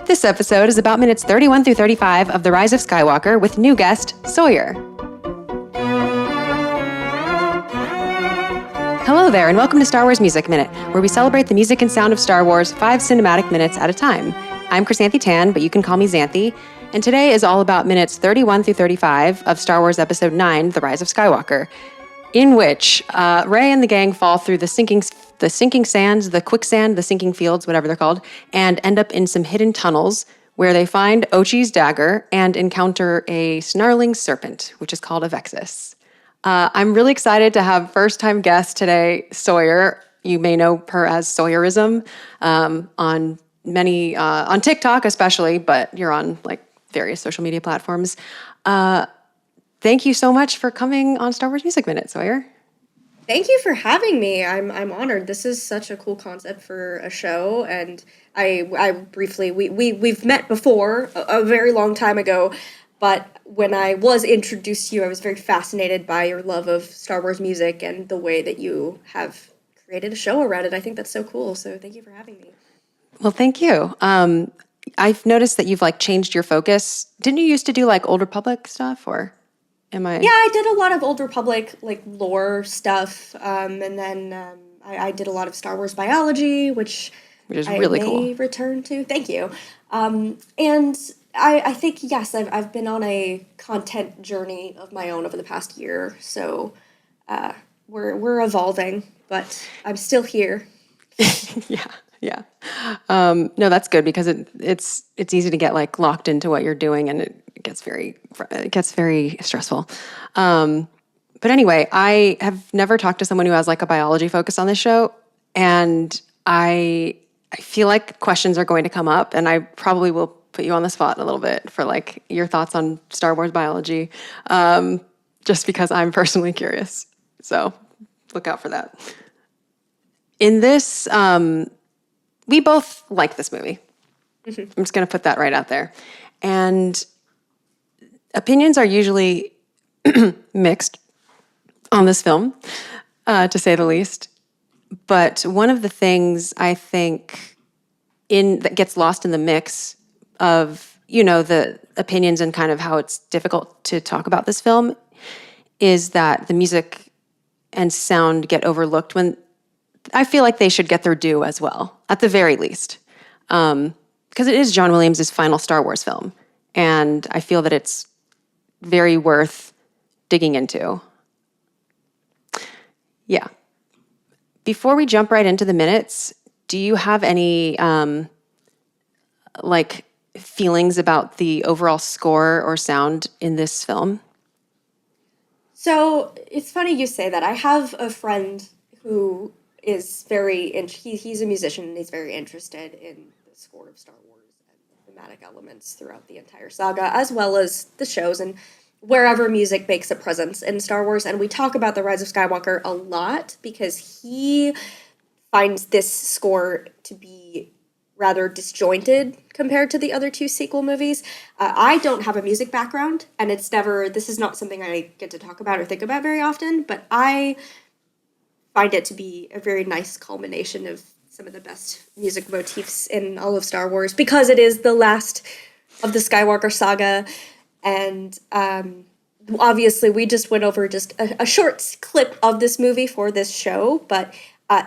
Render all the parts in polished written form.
This episode is about minutes 31 through 35 of The Rise of Skywalker with new guest, Sawyer. Hello there, and welcome to Star Wars Music Minute, where we celebrate the music and sound of Star Wars 5 cinematic minutes at a time. I'm Chrysanthi Tan, but you can call me Xanthi, and today is all about minutes 31 through 35 of Star Wars Episode 9, The Rise of Skywalker, in which Rey and the gang fall through the sinking sands, the quicksand, the sinking fields, whatever they're called, and end up in some hidden tunnels where they find Ochi's dagger and encounter a snarling serpent, which is called a vexus. I'm really excited to have first-time guest today, Sawyer. You may know her as Sawyerism on TikTok especially, but you're on like various social media platforms. Thank you so much for coming on Star Wars Music Minute, Sawyer. Thank you for having me. I'm honored. This is such a cool concept for a show, and I briefly we've met before a very long time ago, but when I was introduced to you, I was very fascinated by your love of Star Wars music and the way that you have created a show around it. I think that's so cool. So thank you for having me. Well, thank you. I've noticed that you've like changed your focus. Didn't you used to do like Old Republic stuff, or am I? Yeah, I did a lot of Old Republic like lore stuff, and then I did a lot of Star Wars biology, which is really cool. I may return to. Thank you. And I think yes, I've been on a content journey of my own over the past year, so we're evolving, but I'm still here. Yeah. No, that's good because it's easy to get like locked into what you're doing, and it gets very stressful. But anyway, I have never talked to someone who has like a biology focus on this show, and I feel like questions are going to come up, and I probably will put you on the spot a little bit for like your thoughts on Star Wars biology, just because I'm personally curious. So look out for that. In this, we both like this movie. Mm-hmm. I'm just going to put that right out there. And opinions are usually mixed on this film, to say the least. But one of the things I think that gets lost in the mix of, the opinions and kind of how it's difficult to talk about this film is that the music and sound get overlooked when I feel like they should get their due as well, at the very least. Because it is John Williams' final Star Wars film. And I feel that it's very worth digging into. Yeah. Before we jump right into the minutes, do you have any, feelings about the overall score or sound in this film? So, it's funny you say that. I have a friend who is he's a musician, and he's very interested in the score of Star Wars and the thematic elements throughout the entire saga, as well as the shows and wherever music makes a presence in Star Wars. And we talk about The Rise of Skywalker a lot because he finds this score to be rather disjointed compared to the other two sequel movies. I don't have a music background, and this is not something I get to talk about or think about very often, but I find it to be a very nice culmination of some of the best music motifs in all of Star Wars, because it is the last of the Skywalker saga. And obviously we just went over just a short clip of this movie for this show, but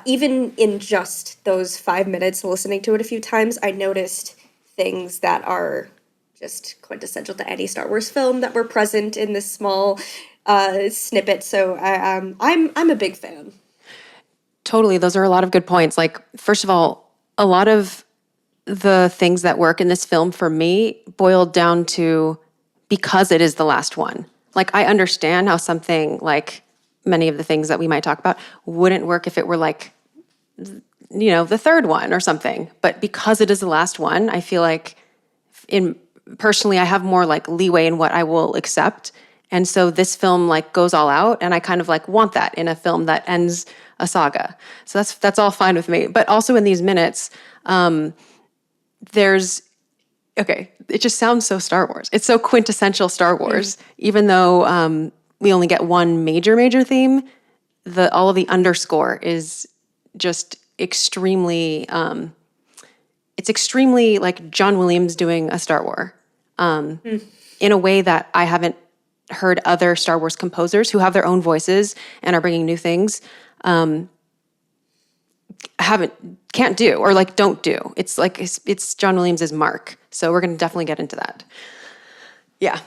even in just those 5 minutes listening to it a few times, I noticed things that are just quintessential to any Star Wars film that were present in this small snippet. So I'm a big fan. Totally. Those are a lot of good points. Like, first of all, a lot of the things that work in this film for me boiled down to because it is the last one. Like, I understand how something like many of the things that we might talk about wouldn't work if it were like, the third one or something. But because it is the last one, I feel like personally, I have more like leeway in what I will accept. And so this film like goes all out, and I kind of like want that in a film that ends a saga. So that's all fine with me. But also in these minutes, it just sounds so Star Wars. It's so quintessential Star Wars, even though we only get one major theme. All of the underscore is just extremely it's extremely like John Williams doing a Star Wars in a way that I haven't heard other Star Wars composers who have their own voices and are bringing new things can't do, or like don't do. It's like it's John Williams's mark. So we're going to definitely get into that. Yeah.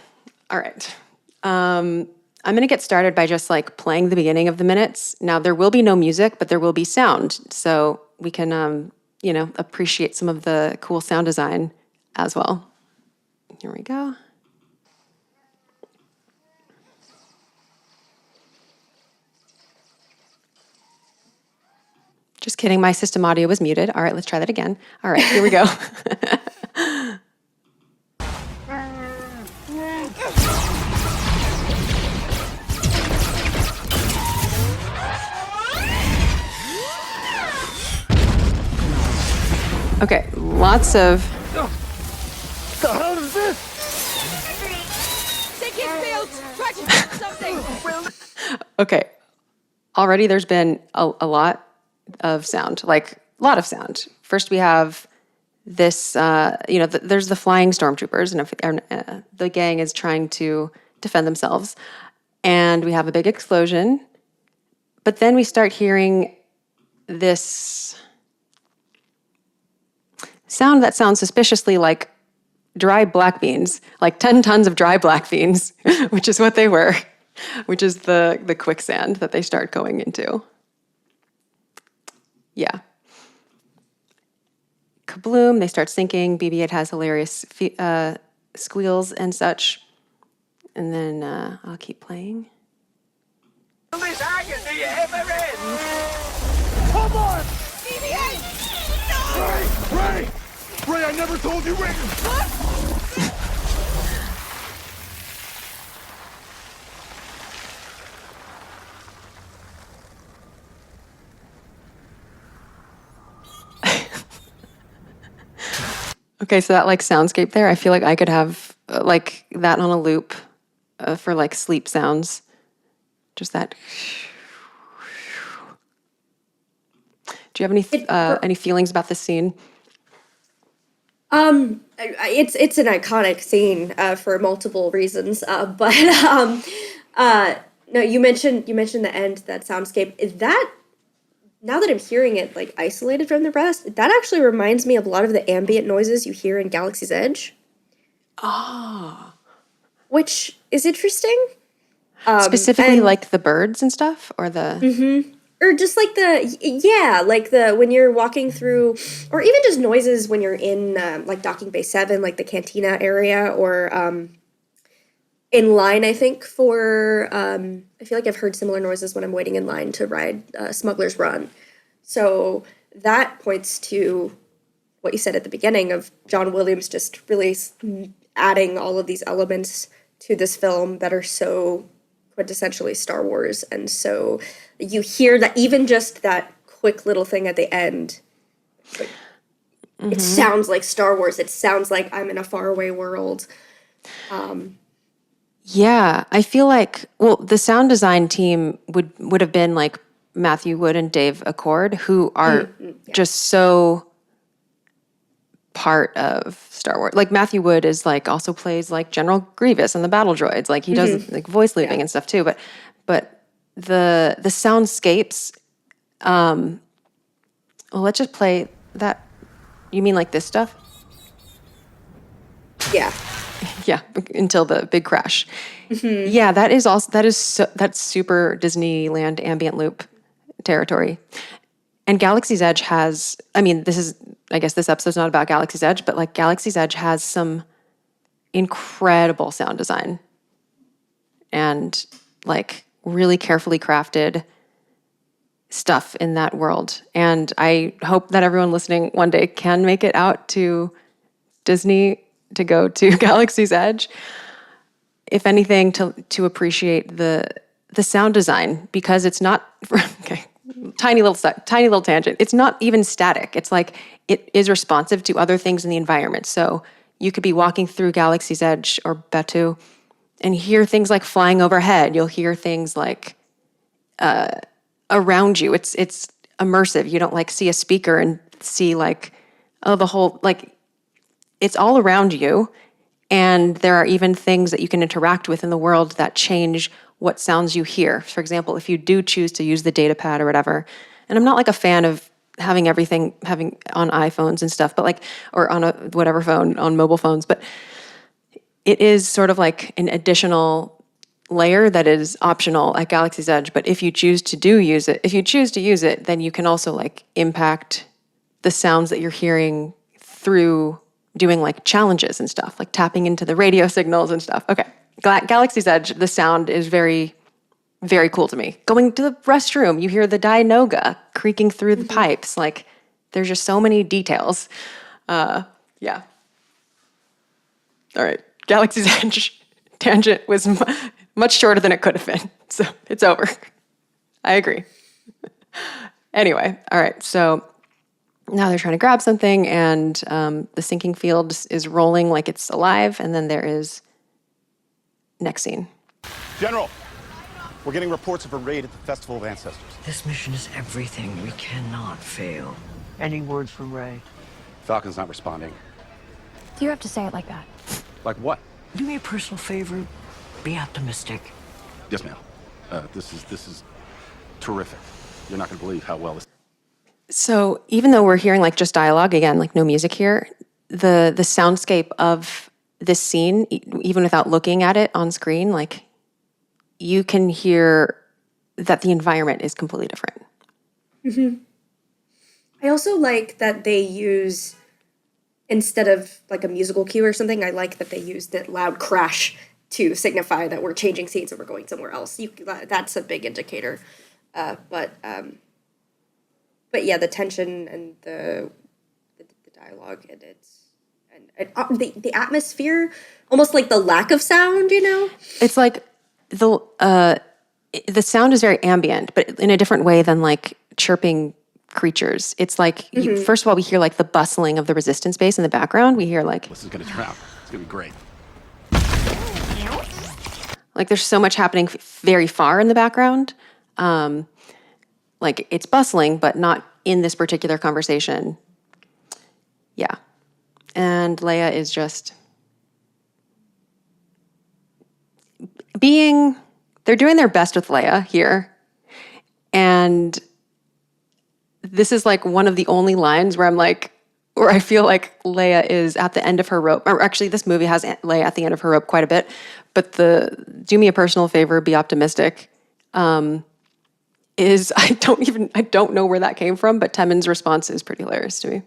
All right. I'm going to get started by just like playing the beginning of the minutes. Now there will be no music, but there will be sound. So we can, appreciate some of the cool sound design as well. Here we go. Just kidding. My system audio was muted. All right, let's try that again. All right, here we go. Okay, lots of... The hell is this? Okay, already there's been a lot of sound, like a lot of sound. First we have this, there's the flying stormtroopers, and the gang is trying to defend themselves. And we have a big explosion. But then we start hearing this sound that sounds suspiciously like dry black beans, like 10 tons of dry black beans, which is what they were, which is the quicksand that they start going into. Yeah. Kabloom, they start sinking. BB-8 has hilarious squeals and such. And then I'll keep playing. This agony ever ends. Come on! BB-8! No! Ray! Ray, I never told you when! Okay, so that like soundscape there, I feel like I could have like that on a loop for like sleep sounds. Just that. Do you have any feelings about this scene? It's an iconic scene for multiple reasons. But no, you mentioned the end, that soundscape. Is that, now that I'm hearing it like isolated from the rest, that actually reminds me of a lot of the ambient noises you hear in Galaxy's Edge. Oh. Which is interesting. Specifically like the birds and stuff, or the... Or just like when you're walking through, or even just noises when you're in like Docking Bay 7, like the cantina area, or in line, I think, for, I feel like I've heard similar noises when I'm waiting in line to ride Smuggler's Run. So that points to what you said at the beginning of John Williams just really adding all of these elements to this film that are so quintessentially Star Wars. And so you hear that, even just that quick little thing at the end, it sounds like Star Wars. It sounds like I'm in a faraway world. Yeah, I feel like, well, the sound design team would have been like Matthew Wood and Dave Accord, who are just so part of Star Wars. Like Matthew Wood is like also plays like General Grievous and the battle droids. Like he does like voice looping and stuff too. But the soundscapes, well, let's just play that. You mean like this stuff? Yeah. Yeah, until the big crash. Yeah, that's super Disneyland ambient loop territory. And Galaxy's Edge has, I guess this episode's not about Galaxy's Edge, but like Galaxy's Edge has some incredible sound design and like really carefully crafted stuff in that world. And I hope that everyone listening one day can make it out to Disney to go to Galaxy's Edge. If anything, to appreciate the sound design, because it's not okay. Tiny little tangent. It's not even static. It's like it is responsive to other things in the environment. So you could be walking through Galaxy's Edge or Batuu and hear things like flying overhead. You'll hear things like around you. It's immersive. You don't like see a speaker and see like Oh, the whole, like, it's all around you. And there are even things that you can interact with in the world that change what sounds you hear. For example, if you do choose to use the data pad or whatever, and I'm not like a fan of having everything having on iPhones and stuff, but like, or on a whatever phone, on mobile phones, but it is sort of like an additional layer that is optional at Galaxy's Edge. But if you choose to use it, then you can also like impact the sounds that you're hearing through doing like challenges and stuff, like tapping into the radio signals and stuff. Okay. Galaxy's Edge, the sound is very, very cool to me. Going to the restroom, you hear the Dianoga creaking through the pipes. Like, there's just so many details. Yeah. All right. Galaxy's Edge tangent was much shorter than it could have been. So it's over. I agree. Anyway. All right. So now they're trying to grab something, and the sinking field is rolling like it's alive. And then there is next scene. General, we're getting reports of a raid at the Festival of Ancestors. This mission is everything. We cannot fail. Any word from Ray? Falcon's not responding. Do you have to say it like that? Like what? Do me a personal favor. Be optimistic. Yes, ma'am. This is terrific. You're not going to believe how well this. So even though we're hearing like just dialogue, again, like no music here, the soundscape of this scene, even without looking at it on screen, like you can hear that the environment is completely different. Mm-hmm. I also like that they use, instead of like a musical cue or something, I like that they use that loud crash to signify that we're changing scenes and we're going somewhere else. That's a big indicator. But yeah, the tension and the dialogue and the atmosphere, almost like the lack of sound, you know? It's like the sound is very ambient, but in a different way than like chirping creatures. It's like, first of all, we hear like the bustling of the resistance base in the background. We hear like... This is going to turn out. It's going to be great. Like there's so much happening very far in the background. Like it's bustling, but not in this particular conversation. Yeah. And Leia is just they're doing their best with Leia here. And this is like one of the only lines where I feel like Leia is at the end of her rope. Or actually, this movie has Leia at the end of her rope quite a bit. But do me a personal favor, be optimistic. Is I don't know where that came from, but Temin's response is pretty hilarious to me.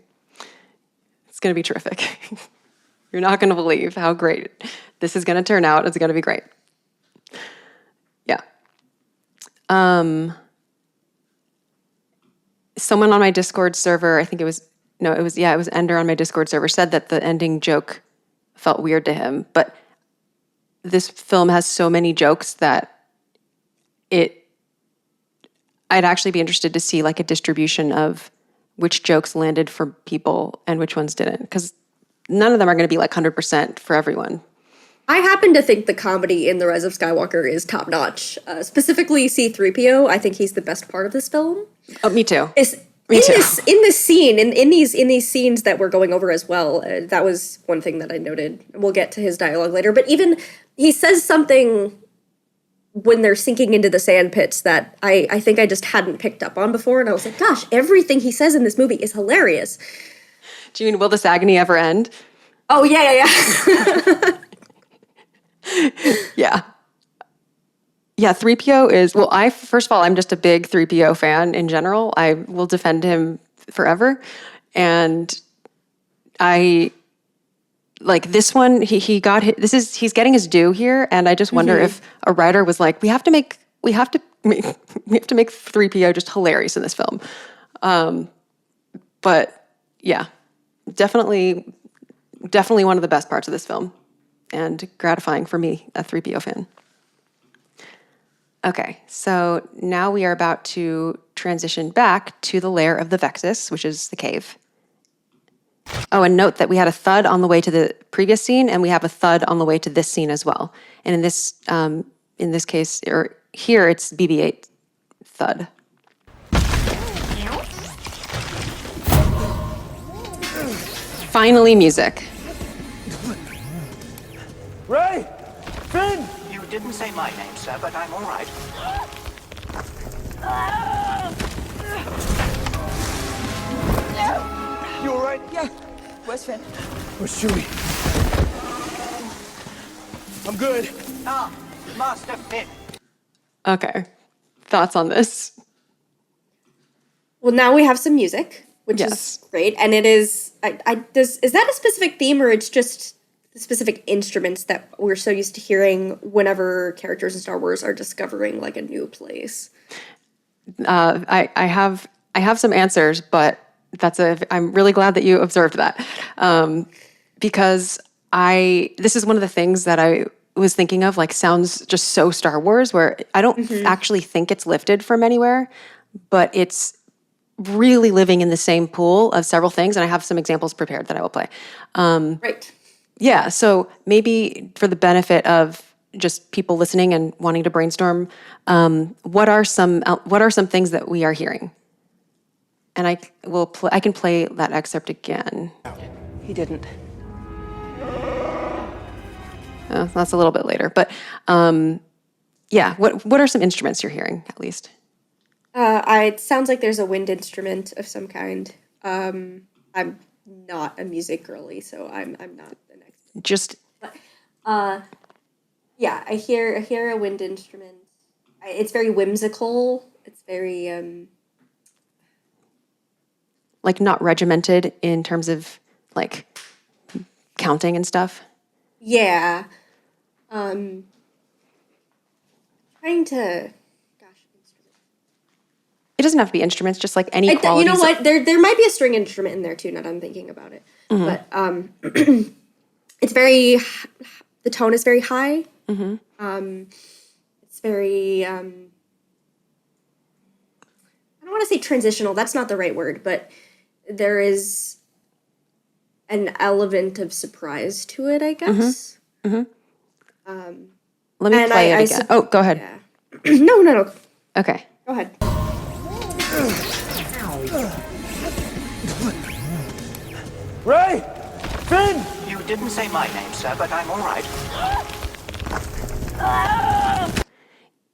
It's going to be terrific. You're not going to believe how great this is going to turn out. It's going to be great. Yeah. Someone on my Discord server, it was Ender on my Discord server, said that the ending joke felt weird to him, but this film has so many jokes that I'd actually be interested to see like a distribution of which jokes landed for people and which ones didn't, because none of them are going to be like 100% for everyone. I happen to think the comedy in The Rise of Skywalker is top notch. Specifically C-3PO, I think he's the best part of this film. Oh, me too. In this scene, in these scenes that we're going over as well, that was one thing that I noted. We'll get to his dialogue later, but even he says something when they're sinking into the sand pits that I think I just hadn't picked up on before, and I was like, gosh, everything he says in this movie is hilarious. Do you mean, will this agony ever end? Oh, yeah. Yeah. Yeah, 3PO is, well, first of all, I'm just a big 3PO fan in general. I will defend him forever. And like this one, he's getting his due here. And I just wonder if a writer was like, we have to make 3PO just hilarious in this film. But yeah, definitely one of the best parts of this film, and gratifying for me, a 3PO fan. Okay, so now we are about to transition back to the lair of the Vexus, which is the cave. Oh, and note that we had a thud on the way to the previous scene, and we have a thud on the way to this scene as well. And in this case, or here, it's BB-8 thud. Finally, music. Ray! Finn! You didn't say my name, sir, but I'm all right. You all right? Yeah. Where's Finn? Where's Chewie? I'm good. Ah, Master Finn. Okay. Thoughts on this? Well, now we have some music, which Yes. is great, and it is. Is that a specific theme, or it's just the specific instruments that we're so used to hearing whenever characters in Star Wars are discovering like a new place? I have some answers, but I'm really glad that you observed that, because this is one of the things that I was thinking of, like, sounds just so Star Wars, where I don't actually think it's lifted from anywhere, but it's really living in the same pool of several things, and I have some examples prepared that I will play. Right. Yeah, so maybe for the benefit of just people listening and wanting to brainstorm, what are some things that we are hearing? And I can play that excerpt again. He didn't. That's a little bit later, but yeah. What are some instruments you're hearing, at least? It sounds like there's a wind instrument of some kind. I'm not a music girly, so I'm not the next. Just Yeah, I hear a wind instrument. It's very whimsical. It's very like not regimented in terms of like counting and stuff. yeah. Trying to. It doesn't have to be instruments, just like any You qualities. know what? There might be a string instrument in there too. Now that I'm thinking about it, but it's very. The tone is very high. It's very. I don't want to say transitional. That's not the right word, but there is an element of surprise to it, I guess. Let me play it again. Oh, go ahead. Yeah. No. Okay. Go ahead. Ray! Finn! You didn't say my name, sir, but I'm all right.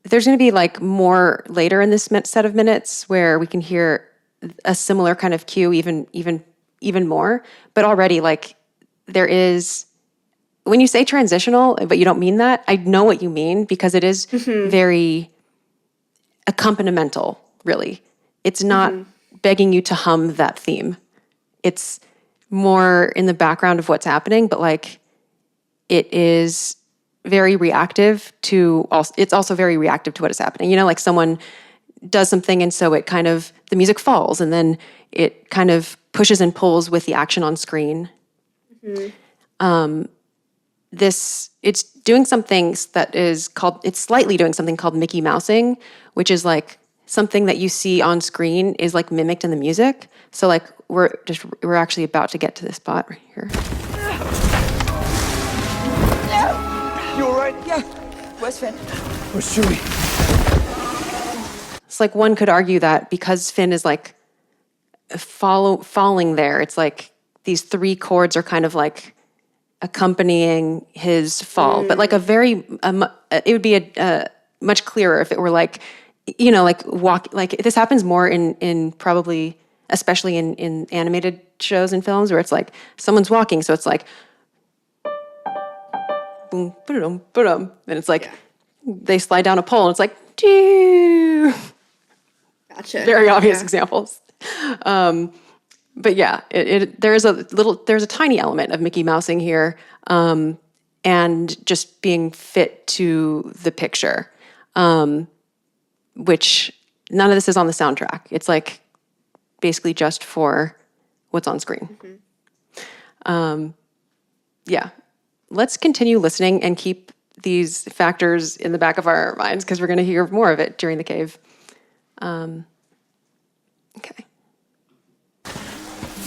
There's going to be like more later in this set of minutes where we can hear a similar kind of cue, even more. But already, like, there is, when you say transitional, but you don't mean that, I know what you mean, because it is very accompanimental, really. It's not begging you to hum that theme. It's more in the background of what's happening, but like it is very reactive to it's also very reactive to what is happening. You know, like someone does something and so it kind of, the music falls and then it kind of pushes and pulls with the action on screen. It's doing something that is called, it's slightly doing something called Mickey Mousing, which is like something that you see on screen is like mimicked in the music. So like we're actually about to get to this spot right here. You all right? Yeah. Where's Finn? Where's Chewie? It's like one could argue that because Finn is like falling there, it's like these three chords are kind of like accompanying his fall, but like a very, it would be a much clearer if it were like, you know, like like this happens more in probably, especially in animated shows and films where it's like someone's walking. So it's like, boom, ba-dum, ba-dum. And it's like, they slide down a pole and it's like, doo. Gotcha. Very obvious examples. But yeah, there's a tiny element of Mickey Mousing here, and just being fit to the picture, which none of this is on the soundtrack. It's like basically just for what's on screen. Yeah, let's continue listening and keep these factors in the back of our minds because we're going to hear more of it during the cave. Okay.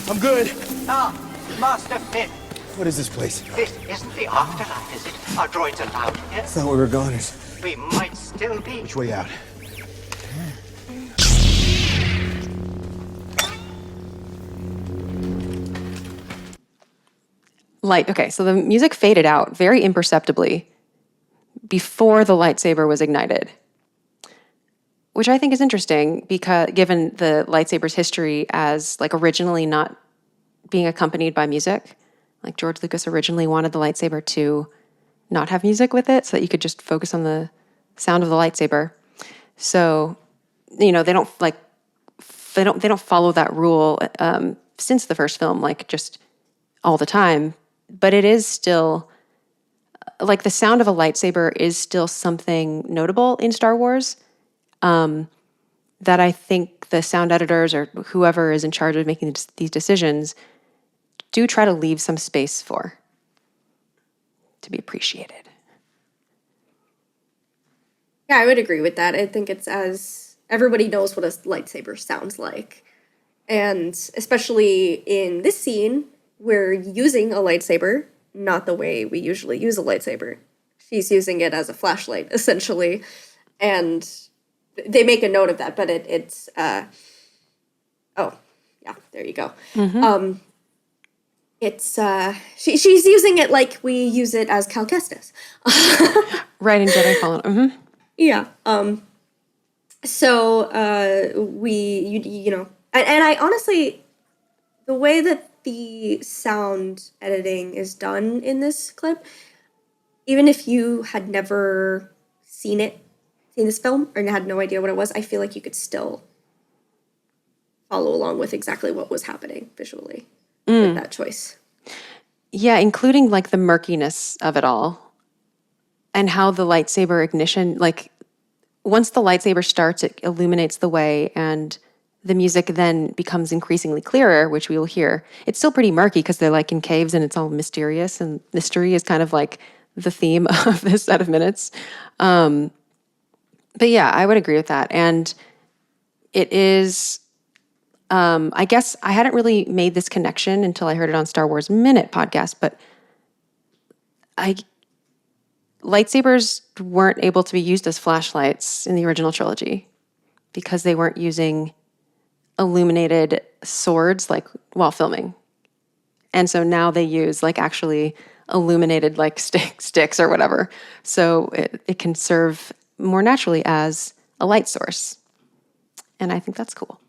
I'm good. Ah, Master Finn. What is this place? This isn't the afterlife, is it? Are droids allowed here? That's not where we're going. Is We might still be. which way out? so the music faded out very imperceptibly before the lightsaber was ignited, which I think is interesting because given the lightsaber's history as like originally not being accompanied by music, like George Lucas originally wanted the lightsaber to not have music with it so that you could just focus on the sound of the lightsaber. So, they don't follow that rule since the first film, like just all the time. But it is still like the sound of a lightsaber is still something notable in Star Wars that I think the sound editors or whoever is in charge of making these decisions do try to leave some space for to be appreciated. Yeah, I would agree with that. I think it's as everybody knows what a lightsaber sounds like. And especially in this scene, we're using a lightsaber, not the way we usually use a lightsaber. She's using it as a flashlight, essentially. And they make a note of that, but it's oh, yeah, there you go. It's she's using it like we use it as Cal Kestis. Right, in Jedi Fallen. Mm-hmm. Yeah. So you know, and I honestly, the way that the sound editing is done in this clip, even if you had never seen this film or had no idea what it was, I feel like you could still follow along with exactly what was happening visually with that choice. Yeah, including like the murkiness of it all and how the lightsaber ignition, like once the lightsaber starts, it illuminates the way and the music then becomes increasingly clearer, which we will hear. It's still pretty murky because they're like in caves and it's all mysterious, and mystery is kind of like the theme of this set of minutes. But yeah, I would agree with that. And it is, I guess I hadn't really made this connection until I heard it on Star Wars Minute podcast, but lightsabers weren't able to be used as flashlights in the original trilogy because they weren't using illuminated swords like while filming. And so now they use like actually illuminated like sticks or whatever. So it can serve more naturally as a light source. And I think that's cool.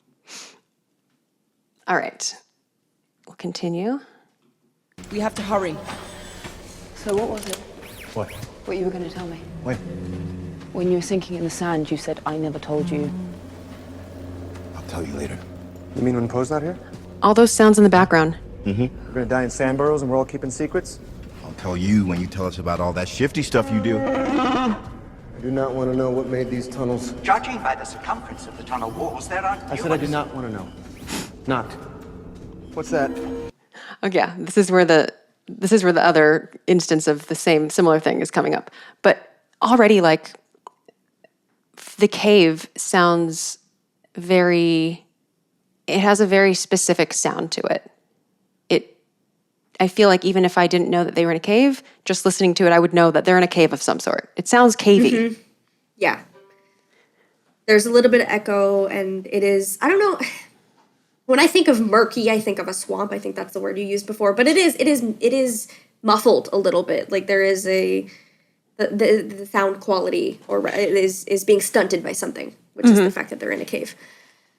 All right. We'll continue. We have to hurry. So what was it? What? What you were going to tell me? When? When you were sinking in the sand, you said, I never told you. I'll tell you later. You mean when Poe's not here? All those sounds in the background. Mm-hmm. We're gonna die in sand burrows and we're all keeping secrets? I'll tell you when you tell us about all that shifty stuff you do. I do not want to know what made these tunnels. Judging by the circumference of the tunnel walls, there aren't I said I do not want to know. Not. What's that? Oh yeah, this is where the other instance of the same similar thing is coming up. But already, like, the cave sounds it has a very specific sound to it. I feel like even if I didn't know that they were in a cave, just listening to it, I would know that they're in a cave of some sort. It sounds cavey. Mm-hmm. Yeah. There's a little bit of echo, and it is, I don't know, when I think of murky, I think of a swamp. I think that's the word you used before. But it is muffled a little bit. Like there is the sound quality, or it is being stunted by something, which is the fact that they're in a cave.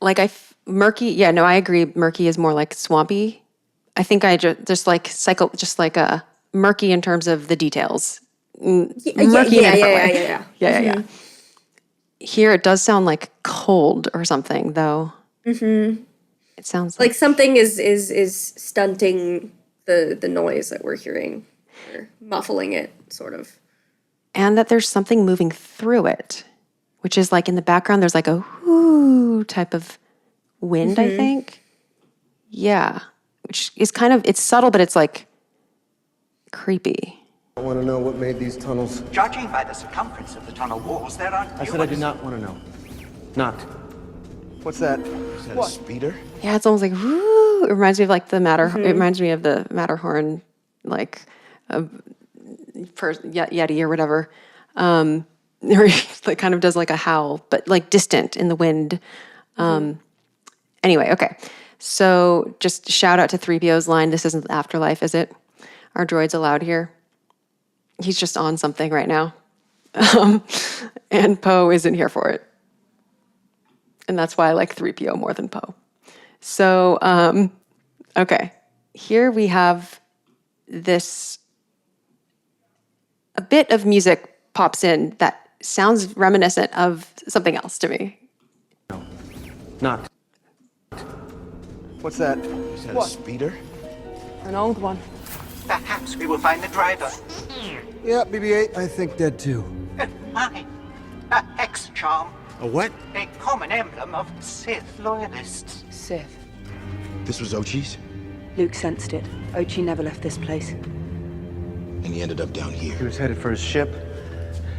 Like murky, yeah, no, I agree. Murky is more like swampy. I think I just like a murky in terms of the details. Yeah. Here it does sound like cold or something, though. Mm-hmm. It sounds like something is stunting the noise that we're hearing, or muffling it, sort of. And that there's something moving through it, which is like in the background. There's like a whoo type of wind, I think. Yeah. Which is kind of, it's subtle, but it's like creepy. I want to know what made these tunnels. Judging by the circumference of the tunnel walls, there aren't I said I do not want to know. Not. What's that? Is that a speeder? Yeah, it's almost like whoo. It reminds me of like the It reminds me of the Matterhorn, like Yeti or whatever. Or it kind of does like a howl, but like distant in the wind. Anyway, okay. So just shout out to 3PO's line, "This isn't the afterlife, is it?" our droids allowed here. He's just on something right now. And Poe isn't here for it. And that's why I like 3PO more than Poe. So, okay. Here we have this, a bit of music pops in that sounds reminiscent of something else to me. Not. What's that? Is that a speeder? An old one. Perhaps we will find the driver. Yeah, BB-8. I think dead too. Mine. A hex charm. A what? A common emblem of Sith loyalists. Sith. This was Ochi's? Luke sensed it. Ochi never left this place. And he ended up down here. He was headed for his ship.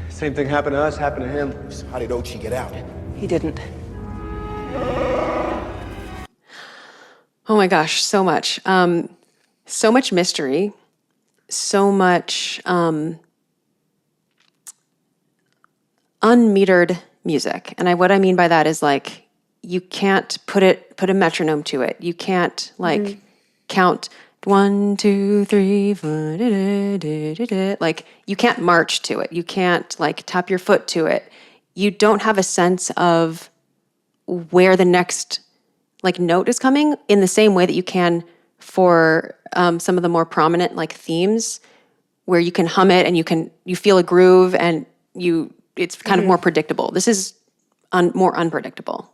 Same thing happened to us, happened to him. So how did Ochi get out? He didn't. Oh my gosh, so much. So much mystery. So much unmetered music. And what I mean by that is like, you can't put a metronome to it. You can't like count 1, 2, 3, 4, da, da, da, da, da. Like you can't march to it. You can't like tap your foot to it. You don't have a sense of where the next like note is coming in the same way that you can for some of the more prominent like themes, where you can hum it and you feel a groove and it's kind of more predictable. This is more unpredictable.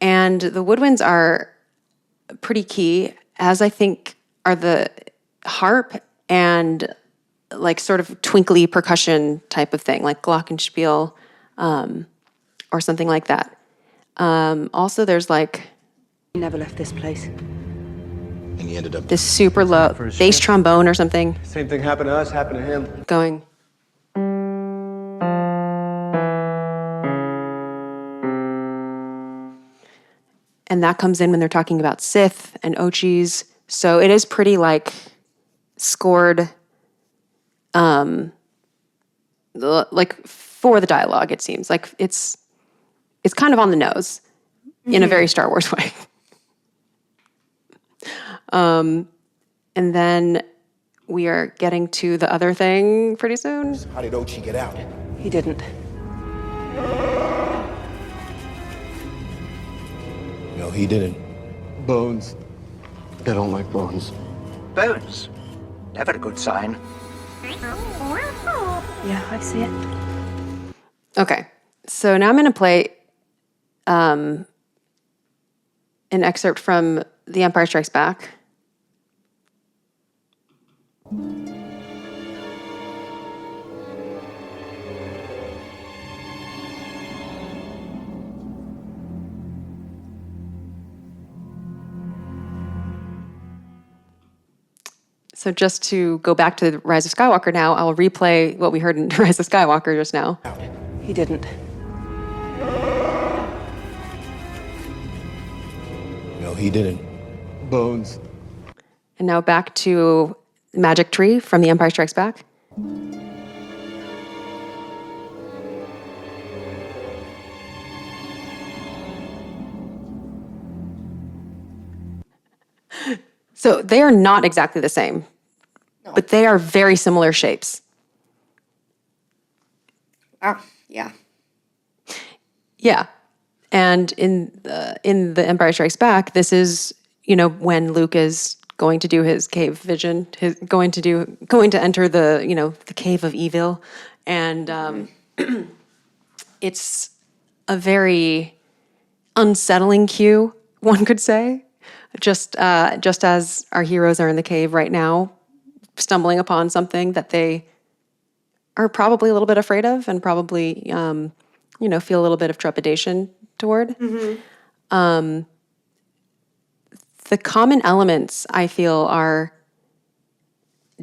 And the woodwinds are pretty key, as I think are the harp and like sort of twinkly percussion type of thing, like glockenspiel or something like that. Also, there's like... He never left this place. And he ended up... this super low bass trombone or something. Same thing happened to us, happened to him. Going... And that comes in when they're talking about Sith and Ochis. So it is pretty like scored, like for the dialogue, it seems. Like it's kind of on the nose in a very Star Wars way. And then we are getting to the other thing pretty soon. How did Ochi get out? He didn't. No, he didn't. Bones. I don't like bones. Bones. Never a good sign. Yeah, I see it. Okay, so now I'm going to play an excerpt from The Empire Strikes Back. So just to go back to Rise of Skywalker now, I'll replay what we heard in Rise of Skywalker just now. He didn't. No, he didn't. Bones. And now back to Magic Tree from The Empire Strikes Back. So they are not exactly the same, but they are very similar shapes. Oh, yeah. Yeah. And in the Empire Strikes Back, this is, when Luke is going to do his cave vision, going to enter the, the cave of evil. And it's a very unsettling cue, one could say. Just as our heroes are in the cave right now, stumbling upon something that they are probably a little bit afraid of and probably, feel a little bit of trepidation toward. The common elements, I feel, are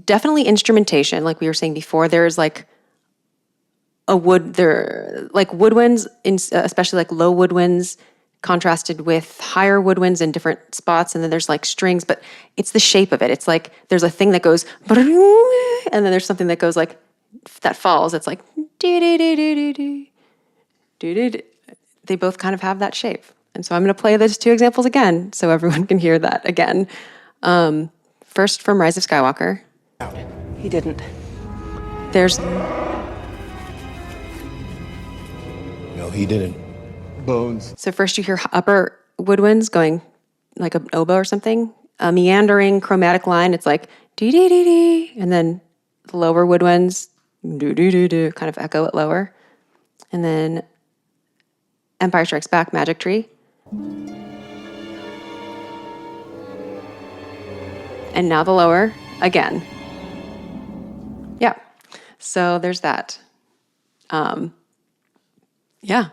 definitely instrumentation. Like we were saying before, there's like woodwinds, especially like low woodwinds, contrasted with higher woodwinds in different spots, and then there's like strings, but it's the shape of it. It's like there's a thing that goes, and then there's something that goes like, that falls. It's like, they both kind of have that shape. And so I'm going to play those two examples again so everyone can hear that again. First from Rise of Skywalker. He didn't. There's No, he didn't. Bones. so first you hear upper woodwinds going like an oboe or something, a meandering chromatic line. It's like dee dee dee dee, and then the lower woodwinds do do do do kind of echo it lower, and then Empire Strikes Back, Magic Tree, and now the lower again. Yeah, so there's that. Yeah.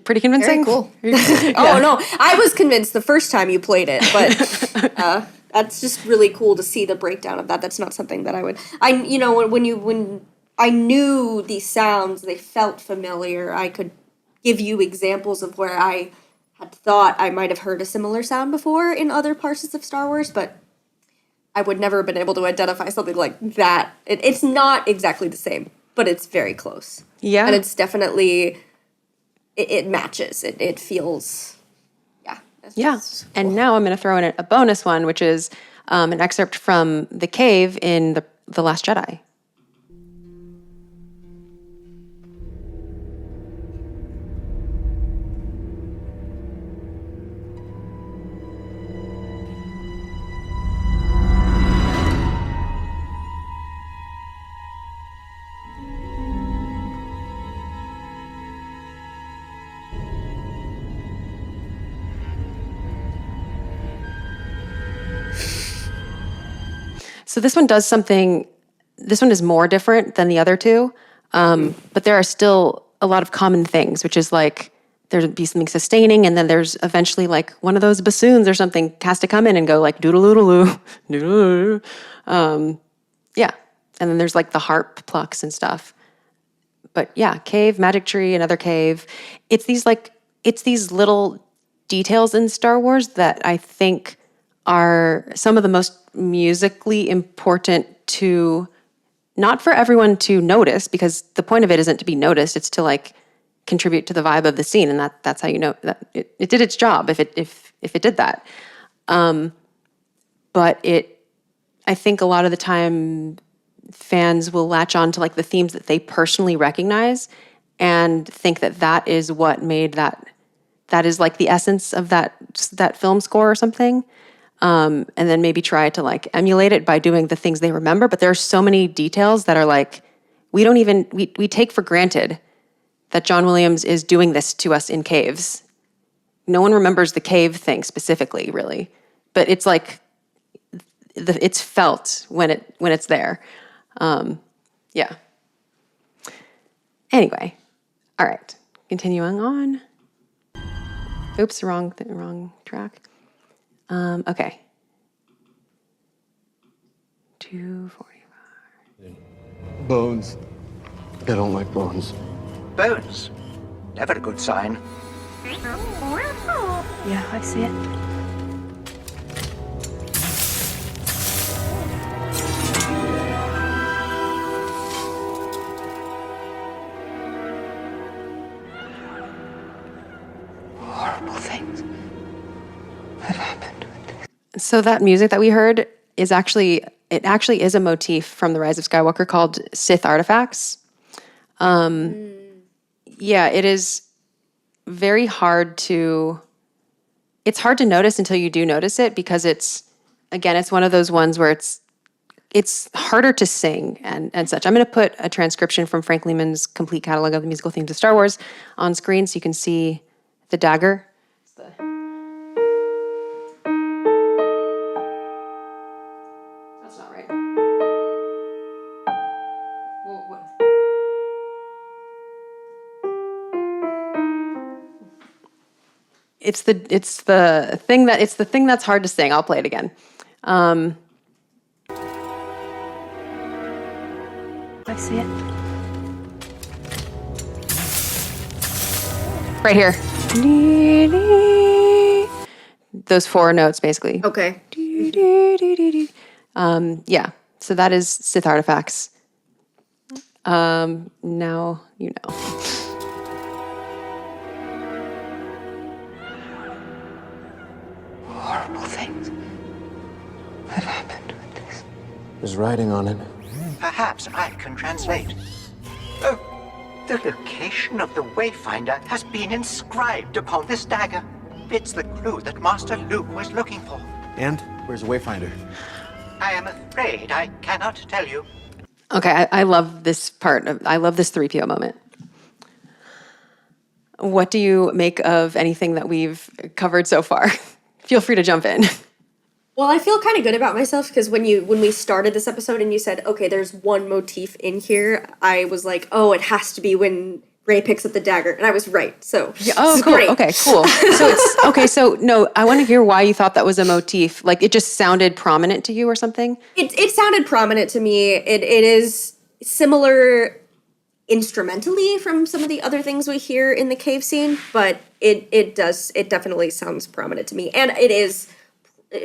Pretty convincing. Very cool. Yeah. Oh no, I was convinced the first time you played it, but that's just really cool to see the breakdown of that. That's not something that I would. When I knew these sounds, they felt familiar. I could give you examples of where I had thought I might have heard a similar sound before in other parts of Star Wars, but I would never have been able to identify something like that. It's not exactly the same, but it's very close. Yeah. And it's definitely. It matches. It feels, yeah. Yeah. And now I'm going to throw in a bonus one, which is an excerpt from the cave in the Last Jedi. So this one does something, this one is more different than the other two, but there are still a lot of common things, which is like there'd be something sustaining, and then there's eventually like one of those bassoons or something has to come in and go like doodle-oodle-oo, doodle-oodle-oo. Yeah, and then there's like the harp plucks and stuff. But yeah, cave, magic tree, another cave. It's these little details in Star Wars that I think are some of the most musically important to, not for everyone to notice, because the point of it isn't to be noticed, it's to like contribute to the vibe of the scene, and that's how you know that it did its job if it did that. But I think a lot of the time fans will latch on to like the themes that they personally recognize and think that is what made that is like the essence of that film score or something. And then maybe try to like emulate it by doing the things they remember. But there are so many details that are like, we take for granted that John Williams is doing this to us in caves. No one remembers the cave thing specifically, really, but it's like, it's felt when it's there. Yeah. Anyway. All right. Continuing on. Oops, wrong track. Okay. 2:45. Bones. I don't like bones. Bones. Never a good sign. Yeah, I see it. Horrible things have happened. So that music that we heard is actually is a motif from The Rise of Skywalker called Sith Artifacts. Yeah, it is very hard to notice until you do notice it, because it's one of those ones where it's harder to sing and such. I'm going to put a transcription from Frank Lehman's complete catalog of the musical themes of Star Wars on screen so you can see the dagger. That's not right. What? It's the thing that's hard to sing. I'll play it again. I see it. Right here. Those four notes, basically. Okay. Yeah. So that is Sith Artifacts. Now you know. Horrible things There's writing on it. Perhaps I can translate. Oh, the location of the Wayfinder has been inscribed upon this dagger. It's the clue that Master Luke was looking for. And? Where's the Wayfinder? I am afraid I cannot tell you. Okay, I love this part. I love this 3PO moment. What do you make of anything that we've covered so far? Feel free to jump in. Well, I feel kind of good about myself because when we started this episode and you said, okay, there's one motif in here, I was like, oh, it has to be when Rey picks up the dagger, and I was right. So yeah, oh, cool. Great. Okay, cool. So it's okay. So no, I want to hear why you thought that was a motif. Like it just sounded prominent to you or something. It sounded prominent to me. It is similar instrumentally from some of the other things we hear in the cave scene, but it definitely sounds prominent to me, and it is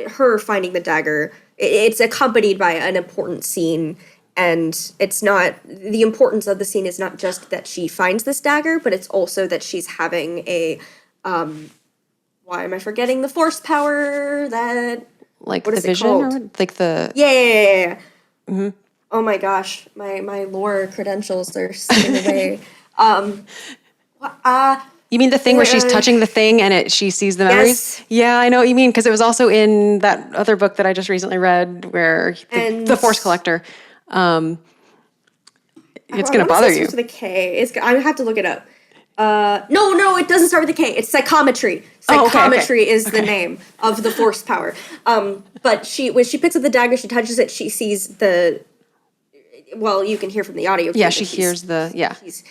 her finding the dagger. It's accompanied by an important scene. And it's not, the importance of the scene is not just that she finds this dagger, but it's also that she's having a, why am I forgetting the force power that... Like what the is vision? it called? Or like the... Yeah. Mm-hmm. Oh my gosh, my lore credentials are slipping away. You mean the thing where she's touching the thing and she sees the memories? Yes. Yeah, I know what you mean, because it was also in that other book that I just recently read where the Force Collector... it's going to bother you. With a K. I have to look it up. No, it doesn't start with a K. It's psychometry. Psychometry is the name of the force power. But when she picks up the dagger, she touches it, she sees the... Well, you can hear from the audio. Yeah, she hears the... Yeah. She's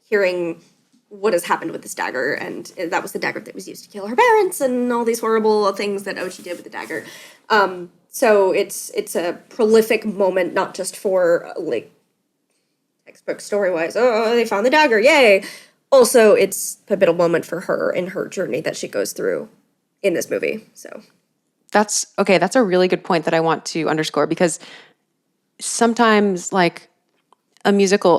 hearing what has happened with this dagger, and that was the dagger that was used to kill her parents and all these horrible things that Ochi did with the dagger. So it's a prolific moment, not just for, like, textbook story-wise, oh, they found the dagger, yay! Also, it's a pivotal moment for her in her journey that she goes through in this movie, so. That's a really good point that I want to underscore, because sometimes, like,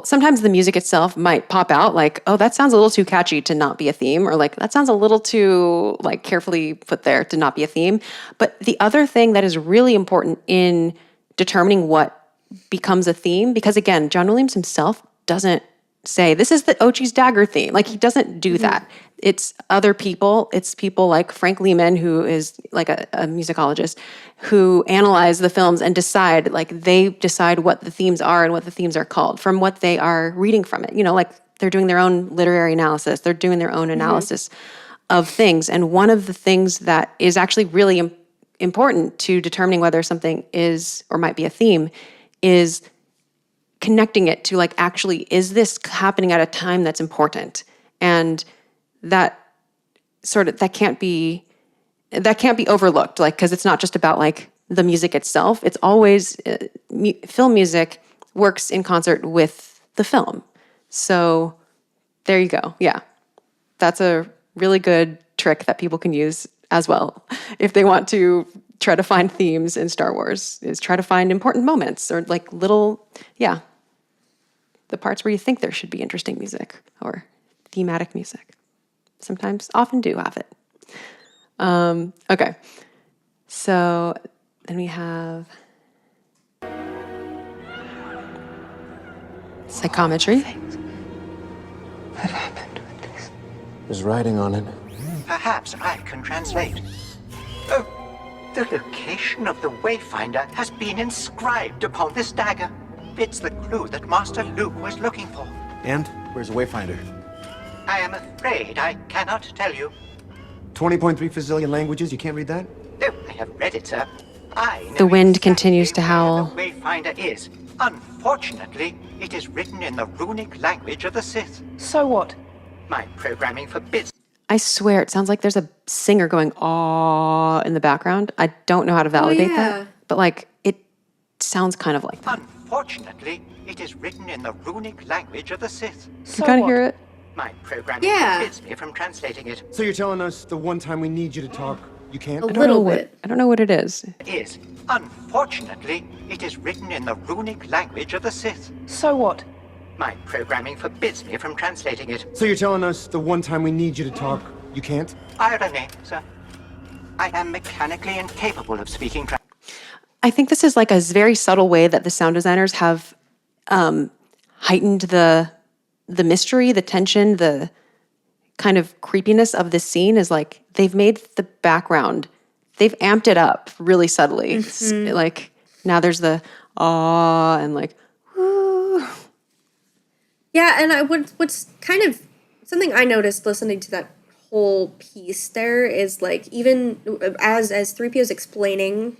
sometimes the music itself might pop out, like, oh, that sounds a little too catchy to not be a theme, or like, that sounds a little too, like, carefully put there to not be a theme. But the other thing that is really important in determining what becomes a theme, because again, John Williams himself doesn't say, this is the Ochi's dagger theme. Like, he doesn't do that. It's other people. It's people like Frank Lehman, who is like a musicologist, who analyze the films and decide, like, they decide what the themes are and what the themes are called from what they are reading from it. You know, like, they're doing their own literary analysis. They're doing their own analysis of things. And one of the things that is actually really important to determining whether something is or might be a theme is connecting it to, like, actually, is this happening at a time that's important? And that can't be overlooked, like, because it's not just about, like, the music itself. It's always film music works in concert with the film. So there you go. Yeah, that's a really good trick that people can use as well if they want to try to find themes in Star Wars, is try to find important moments or, like, little, the parts where you think there should be interesting music or thematic music. Sometimes, often do have it. Okay. So then we have psychometry. What happened with this? There's writing on it. Perhaps I can translate. Oh, the location of the Wayfinder has been inscribed upon this dagger. It's the clue that Master Luke was looking for. And? Where's the Wayfinder? I am afraid I cannot tell you. 20.3 Fazillion languages, you can't read that? Oh, I have read it, sir. I know the wind exactly continues to howl. where the Wayfinder is. Unfortunately, it is written in the runic language of the Sith. So what? My programming forbids. I swear, it sounds like there's a singer going, "Aww," in the background. I don't know how to validate that, but, like, it sounds kind of like that. Unfortunately, it is written in the runic language of the Sith. You kind of hear it? My programming forbids me from translating it. So you're telling us the one time we need you to talk, you can't? A little bit. I don't know what it is. Unfortunately, it is written in the runic language of the Sith. So what? My programming forbids me from translating it. So you're telling us the one time we need you to talk, you can't? Irony, sir. I am mechanically incapable of speaking. I think this is like a very subtle way that the sound designers have heightened the mystery, the tension, the kind of creepiness of this scene is like they've made the background, they've amped it up really subtly. It's like now there's the awe and like, whoo. Yeah, and what's kind of something I noticed listening to that whole piece there is like even as 3PO is explaining,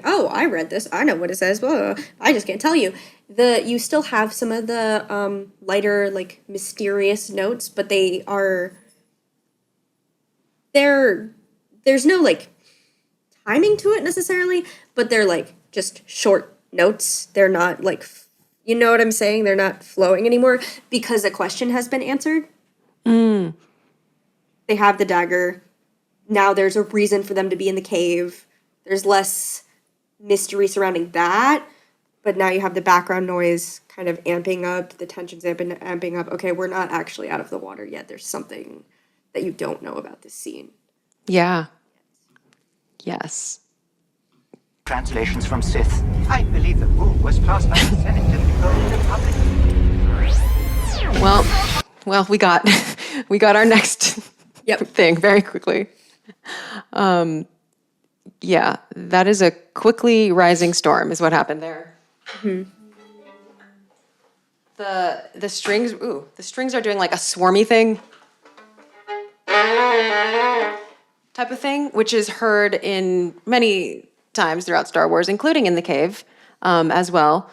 oh, I read this, I know what it says, blah, blah, blah, I just can't tell you. You still have some of the lighter, like mysterious notes, but there's no like timing to it necessarily, but they're like just short notes. They're not like, you know what I'm saying? They're not flowing anymore because a question has been answered. They have the dagger. Now there's a reason for them to be in the cave. There's less mystery surrounding that. But now you have the background noise kind of amping up. The tension's amping up. Okay, we're not actually out of the water yet. There's something that you don't know about this scene. Yeah. Yes. Translations from Sith. I believe the rule was passed by the Senate to the Old Republic. Well, we got our next thing very quickly. Yeah, that is a quickly rising storm is what happened there. Mm-hmm. The strings are doing like a swarmy thing type of thing, which is heard in many times throughout Star Wars, including in the cave as well.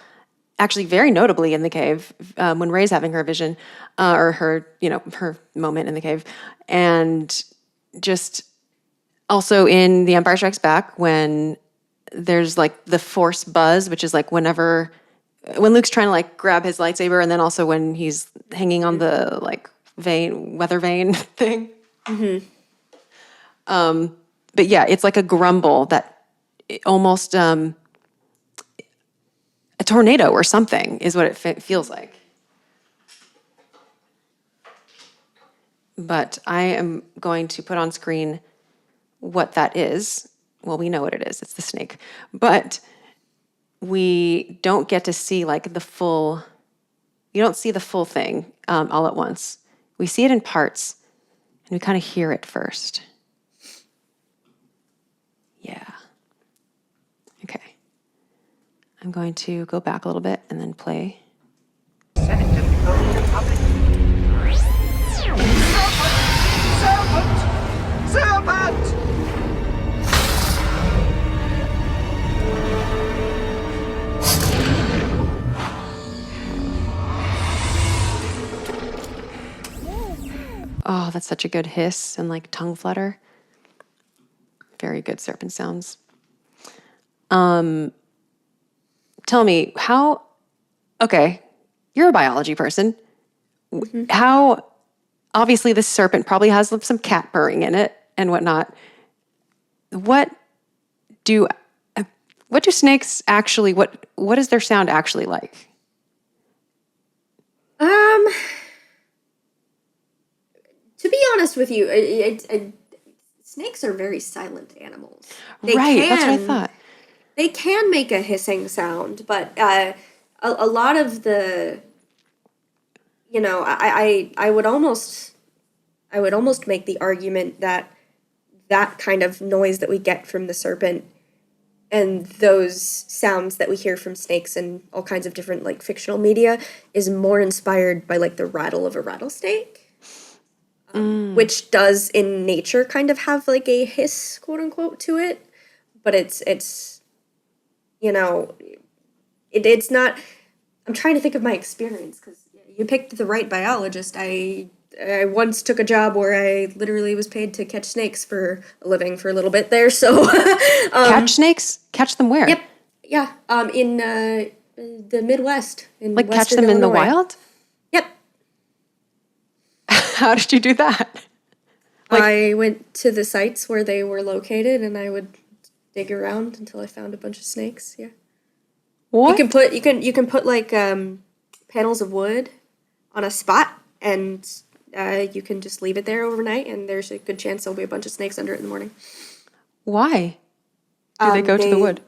Actually, very notably in the cave when Rey's having her vision or her moment in the cave, and just also in The Empire Strikes Back when there's like the Force buzz, which is like when Luke's trying to like grab his lightsaber, and then also when he's hanging on the like weather vane thing. Mm-hmm. But yeah, it's like a grumble that almost a tornado or something is what it feels like. But I am going to put on screen what that is. Well, we know what it is. It's the snake. But we don't get to see like you don't see the full thing all at once. We see it in parts and we kind of hear it first. Yeah. Okay. I'm going to go back a little bit and then play. Senate to the Old Republic. Serpent! Oh, that's such a good hiss and like tongue flutter. Very good serpent sounds. Tell me how, okay, you're a biology person. Mm-hmm. How, obviously this serpent probably has some cat purring in it and whatnot. What do snakes actually, what is their sound actually like? To be honest with you, snakes are very silent animals. That's what I thought. They can make a hissing sound, but a lot of the, I would almost make the argument that kind of noise that we get from the serpent and those sounds that we hear from snakes and all kinds of different like fictional media is more inspired by like the rattle of a rattlesnake. Which does in nature kind of have like a hiss, quote unquote, to it, but it's not. I'm trying to think of my experience because you picked the right biologist. I once took a job where I literally was paid to catch snakes for a living for a little bit there. So catch snakes? Catch them where? Yep, yeah, in the Midwest. In like Western catch them Illinois. in the wild? Yep. How did you do that? I went to the sites where they were located, and I would dig around until I found a bunch of snakes. Yeah. What? You can put like panels of wood on a spot, and you can just leave it there overnight, and there's a good chance there'll be a bunch of snakes under it in the morning. Why do they go to the wood?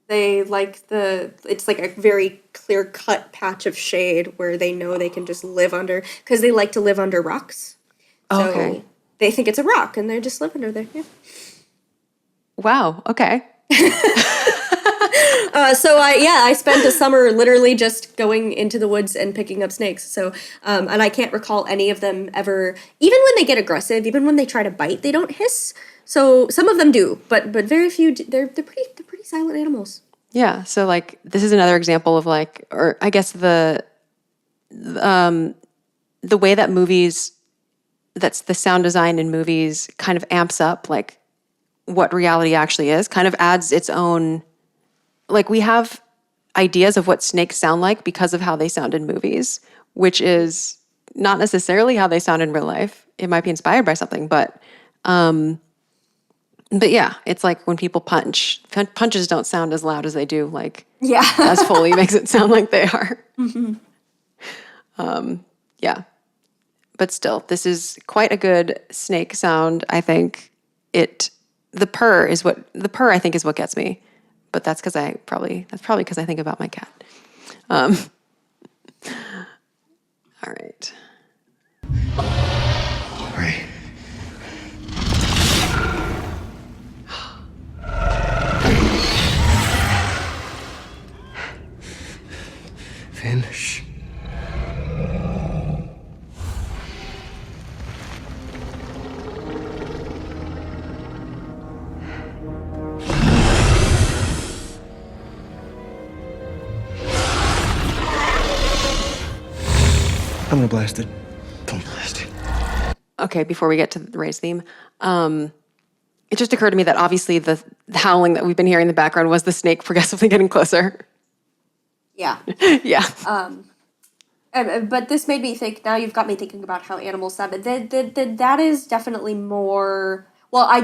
They like it's like a very clear cut patch of shade where they know they can just live under, because they like to live under rocks. So Okay. they think it's a rock and they just live under there. Yeah. Wow. Okay. So I spent a summer literally just going into the woods and picking up snakes. So and I can't recall any of them ever, even when they get aggressive, even when they try to bite, they don't hiss. So some of them do, but very few. They're pretty silent animals. Yeah. So like this is another example of like, or I guess the way that movies, that's the sound design in movies kind of amps up like what reality actually is, kind of adds its own, like we have ideas of what snakes sound like because of how they sound in movies, which is not necessarily how they sound in real life. It might be inspired by something, but yeah, it's like when people punch, punches don't sound as loud as they do, like as Foley makes it sound like they are. Yeah. But still, this is quite a good snake sound, I think. The purr, I think, is what gets me. But that's probably because I think about my cat. All right. Ray. Finish. I'm gonna blast it. Don't blast it. Okay, before we get to the Ray's theme, it just occurred to me that obviously the howling that we've been hearing in the background was the snake progressively getting closer. Yeah. Yeah. But this made me think, now you've got me thinking about how animals sound. That is definitely more, well, I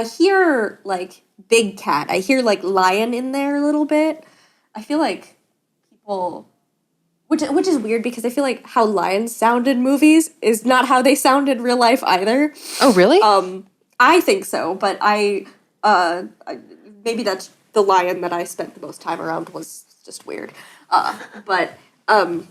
hear, like, big cat. I hear, like, lion in there a little bit. I feel like people, which is weird because I feel like how lions sound in movies is not how they sound in real life either. Oh, really? I think so, but maybe that's the lion that I spent the most time around was just weird. The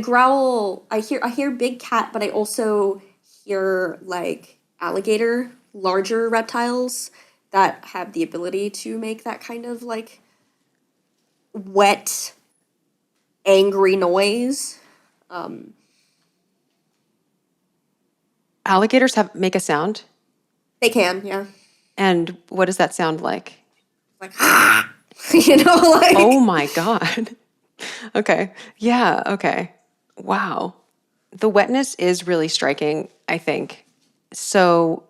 growl, I hear big cat, but I also hear like alligator, larger reptiles that have the ability to make that kind of like wet, angry noise. Alligators make a sound? They can, yeah. And what does that sound like? Like, ah! You know, like... Oh my God. Okay. Yeah, okay. Wow. The wetness is really striking, I think. So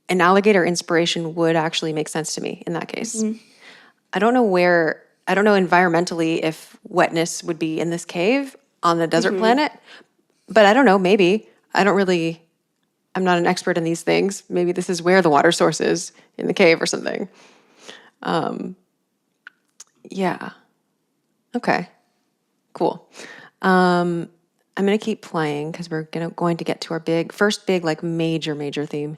an alligator inspiration would actually make sense to me in that case. Mm-hmm. I don't know environmentally if wetness would be in this cave on the desert planet, but I don't know, maybe. I'm not an expert in these things. Maybe this is where the water source is in the cave or something. Yeah. Okay. Cool. I'm going to keep playing because we're going to get to our first big, like major theme.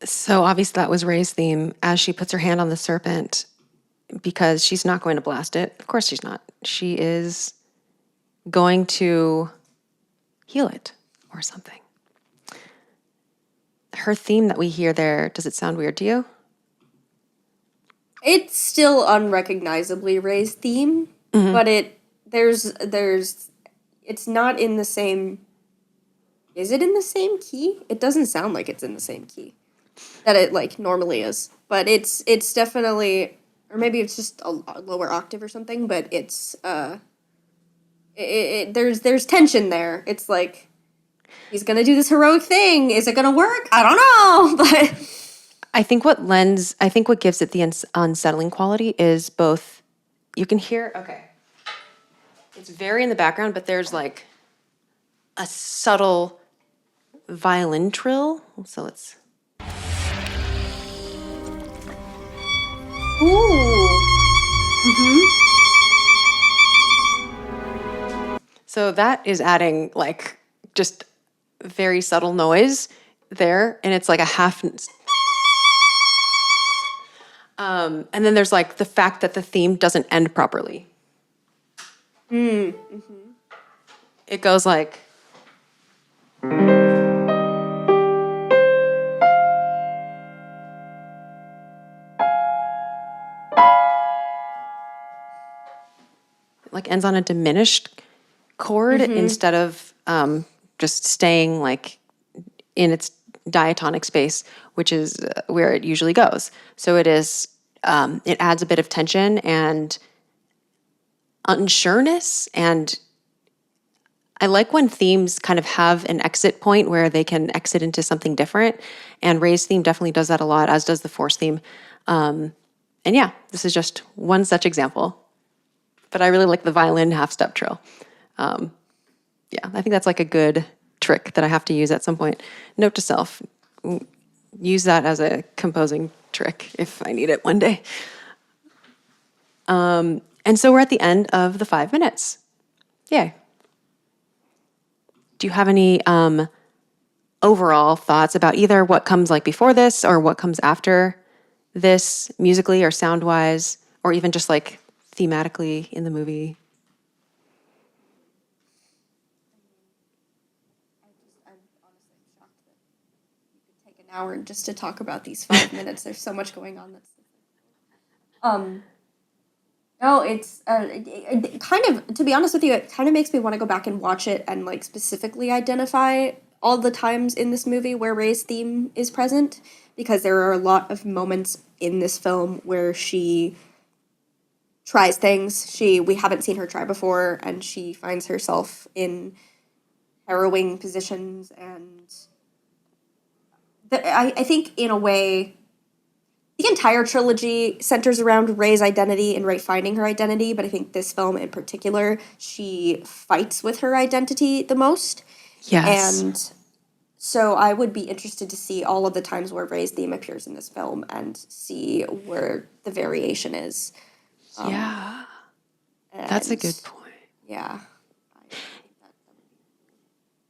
So obviously that was Ray's theme as she puts her hand on the serpent because she's not going to blast it. Of course she's not. She is going to heal it or something. Her theme that we hear there, does it sound weird to you? It's still unrecognizably Ray's theme, but it's not in the same. Is it in the same key? It doesn't sound like it's in the same key that it like normally is, but it's definitely, or maybe it's just a lower octave or something. But it's there's tension there. It's like he's gonna do this heroic thing. Is it gonna work? I don't know, but. I think what gives it the unsettling quality is both, you can hear, okay, it's very in the background, but there's like a subtle violin trill. So let's. Ooh. So that is adding like just very subtle noise there, and it's like a half. And then there's like the fact that the theme doesn't end properly. It goes like. Like ends on a diminished chord instead of just staying like in its diatonic space, which is where it usually goes. So it is. It adds a bit of tension and unsureness, and I like when themes kind of have an exit point where they can exit into something different. And Ray's theme definitely does that a lot, as does the Force theme. And yeah, this is just one such example. But I really like the violin half-step trill. Yeah, I think that's like a good trick that I have to use at some point. Note to self, use that as a composing trick if I need it one day. And so we're at the end of the 5 minutes. Yay. Do you have any overall thoughts about either what comes like before this or what comes after this, musically or sound-wise, or even just like thematically in the movie? I'm honestly shocked that you could take an hour just to talk about these 5 minutes. There's so much going on. No, it's it kind of, to be honest with you, it kind of makes me want to go back and watch it and like specifically identify all the times in this movie where Rey's theme is present, because there are a lot of moments in this film where she tries things we haven't seen her try before, and she finds herself in harrowing positions, and I think in a way the entire trilogy centers around Rey's identity and Rey finding her identity, but I think this film in particular, she fights with her identity the most. Yes. And so I would be interested to see all of the times where Rey's theme appears in this film and see where the variation is. Yeah. That's a good point. Yeah.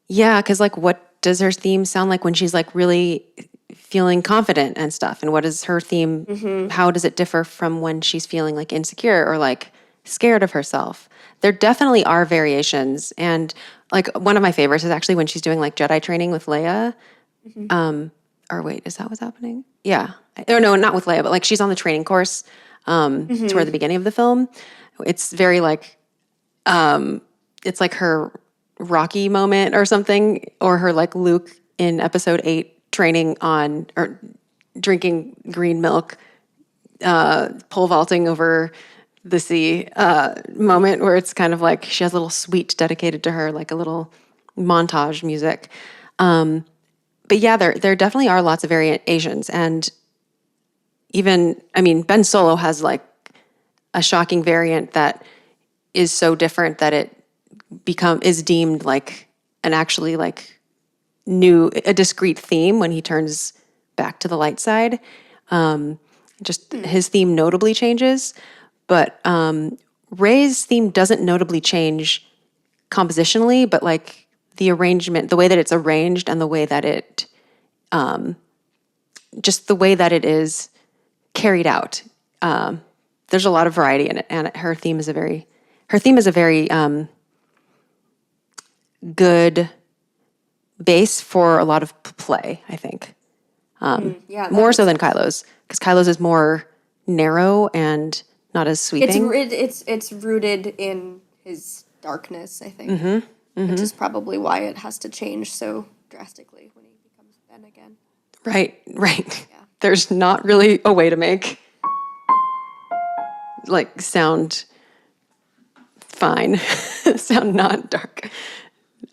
Yeah, because like what does her theme sound like when she's like really feeling confident and stuff? And what is her theme? How does it differ from when she's feeling like insecure or like scared of herself? There definitely are variations. And like one of my favorites is actually when she's doing like Jedi training with Leia. Or wait, is that what's happening? Yeah. Or no, not with Leia, but like she's on the training course toward the beginning of the film. It's very like, it's like her Rocky moment or something, or her like Luke in episode 8 training on or drinking green milk, pole vaulting over the sea moment where it's kind of like she has a little suite dedicated to her, like a little montage music. But yeah, there definitely are lots of variations. And even, I mean, Ben Solo has like a shocking variant that is so different that it is deemed like an actually like a discrete theme when he turns back to the light side. Just his theme notably changes, but Rey's theme doesn't notably change compositionally, but like the arrangement, the way that it's arranged and the way that it, just the way that it is carried out. There's a lot of variety in it, and her theme is a very good base for a lot of play, I think. More so than Kylo's, because Kylo's is more narrow and not as sweeping. It's rooted in his darkness, I think, which is probably why it has to change so drastically when he becomes Ben again. Right. Yeah. There's not really a way to make like sound fine, sound not dark.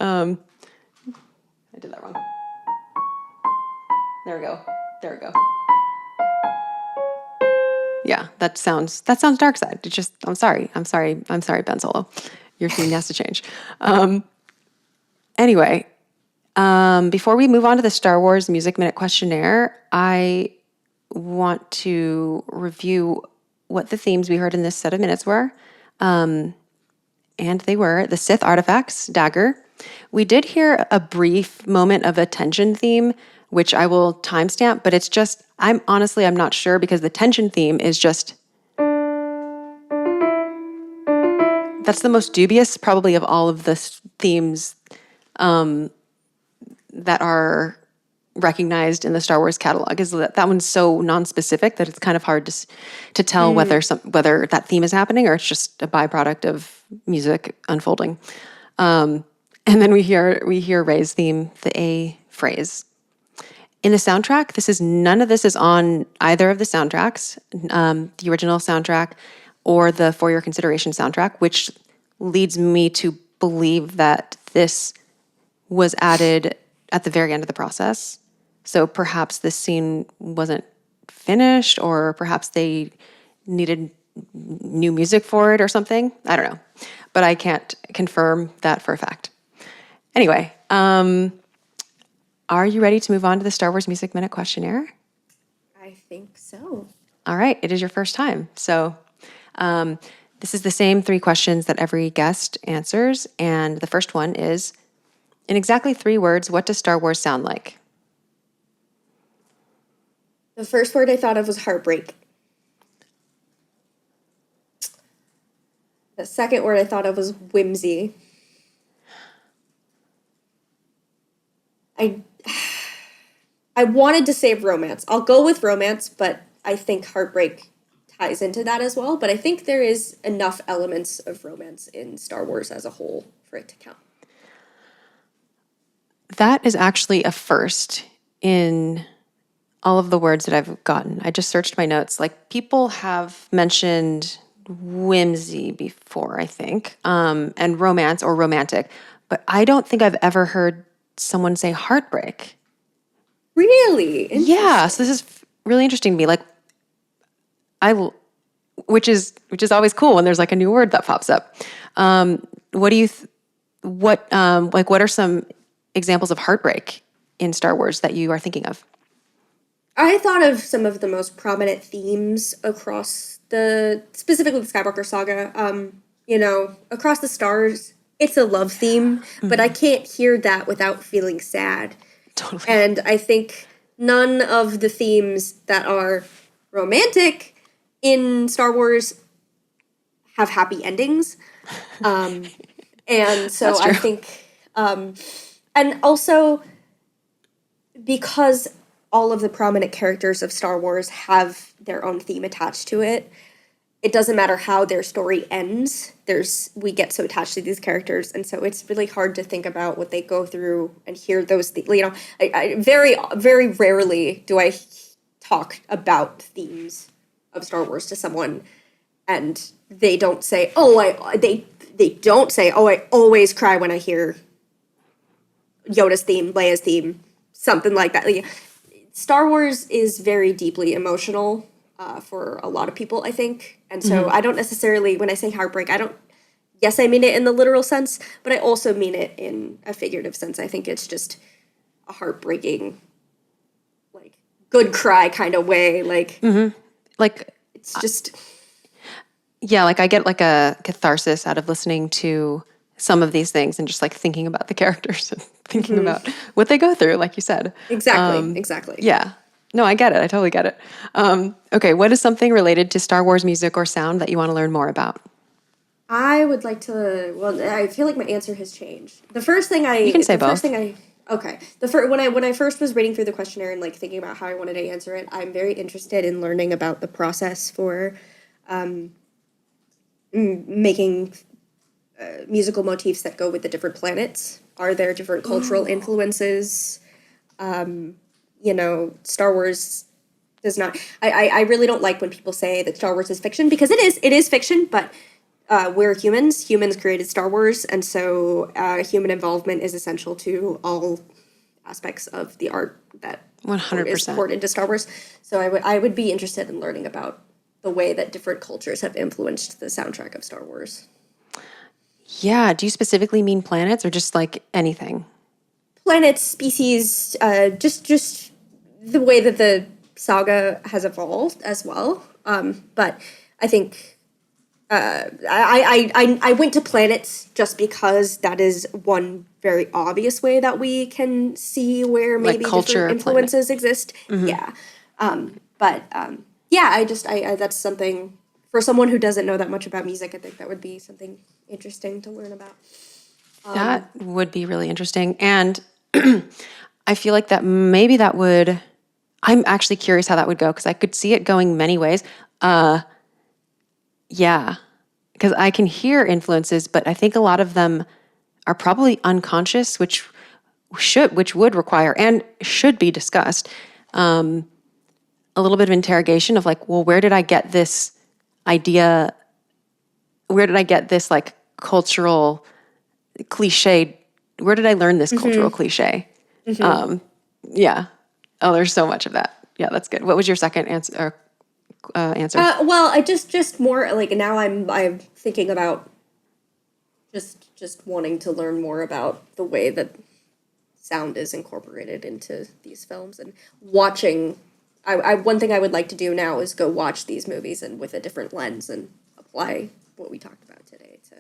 I did that wrong. There we go. Yeah, that sounds dark side. It's just, I'm sorry, Ben Solo. Your theme has to change. Anyway, Before we move on to the Star Wars Music Minute Questionnaire, I want to review what the themes we heard in this set of minutes were. And they were the Sith artifacts, Dagger. We did hear a brief moment of a tension theme, which I will timestamp, but it's just, I'm not sure because the tension theme is just, that's the most dubious probably of all of the themes that are recognized in the Star Wars catalog. Is that one's so non-specific that it's kind of hard to tell whether that theme is happening or it's just a byproduct of music unfolding. And then we hear Rey's theme, the A phrase. In the soundtrack, none of this is on either of the soundtracks, the original soundtrack or the For Your Consideration soundtrack, which leads me to believe that this was added at the very end of the process. So perhaps this scene wasn't finished, or perhaps they needed new music for it or something. I don't know. But I can't confirm that for a fact. Anyway, are you ready to move on to the Star Wars Music Minute Questionnaire? I think so. All right, it is your first time. So this is the same 3 questions that every guest answers. And the first one is, in exactly 3 words, what does Star Wars sound like? The first word I thought of was heartbreak. The second word I thought of was whimsy. I wanted to say romance. I'll go with romance, but I think heartbreak ties into that as well. But I think there is enough elements of romance in Star Wars as a whole for it to count. That is actually a first in all of the words that I've gotten. I just searched my notes. Like, people have mentioned whimsy before, I think, and romance or romantic, but I don't think I've ever heard someone say heartbreak. Really? Yeah, so this is really interesting to me. Like, which is always cool when there's like a new word that pops up. What do you, what are some examples of heartbreak in Star Wars that you are thinking of? I thought of some of the most prominent themes across specifically the Skywalker saga. Across the stars, it's a love theme, but I can't hear that without feeling sad. Totally. And I think none of the themes that are romantic in Star Wars have happy endings. And so I think, and also because all of the prominent characters of Star Wars have their own theme attached to it, it doesn't matter how their story ends. We get so attached to these characters, and so it's really hard to think about what they go through and hear those. I very, very rarely do I talk about themes of Star Wars to someone, and they don't say, they don't say, I always cry when I hear Yoda's theme, Leia's theme, something like that. Star Wars is very deeply emotional for a lot of people, I think. And so I don't necessarily, when I say heartbreak, yes, I mean it in the literal sense, but I also mean it in a figurative sense. I think it's just a heartbreaking, good cry kind of way. It's just... Yeah, I get a catharsis out of listening to some of these things and just thinking about the characters and thinking about what they go through, like you said. Exactly. Yeah. No, I get it. I totally get it. Okay, what is something related to Star Wars music or sound that you want to learn more about? I would like to, I feel like my answer has changed. The first thing You can say both. Okay. When I first was reading through the questionnaire and thinking about how I wanted to answer it, I'm very interested in learning about the process for making musical motifs that go with the different planets. Are there different cultural influences? Star Wars does not... I really don't like when people say that Star Wars is fiction, because it is fiction, but we're humans. Humans created Star Wars, and so human involvement is essential to all aspects of the art that 100% is poured into Star Wars. So I would be interested in learning about the way that different cultures have influenced the soundtrack of Star Wars. Yeah. Do you specifically mean planets or just anything? planets, species, just the way that the saga has evolved as well. But I think I went to planets just because that is one very obvious way that we can see where maybe culture different influences exist. Yeah. Yeah, I that's something for someone who doesn't know that much about music. I think that would be something interesting to learn about. That would be really interesting. And I feel like that maybe that would, I'm actually curious how that would go because I could see it going many ways. Yeah, because I can hear influences, but I think a lot of them are probably unconscious, which would require and should be discussed. A little bit of interrogation of like, well, where did I get this idea? Where did I get this like cultural cliche? Where did I learn this cultural cliche? Yeah. Oh, there's so much of that. Yeah, that's good. What was your second answer? Well, I just more like now I'm thinking about just wanting to learn more about the way that sound is incorporated into these films and watching. I one thing I would like to do now is go watch these movies and with a different lens and apply what we talked about today to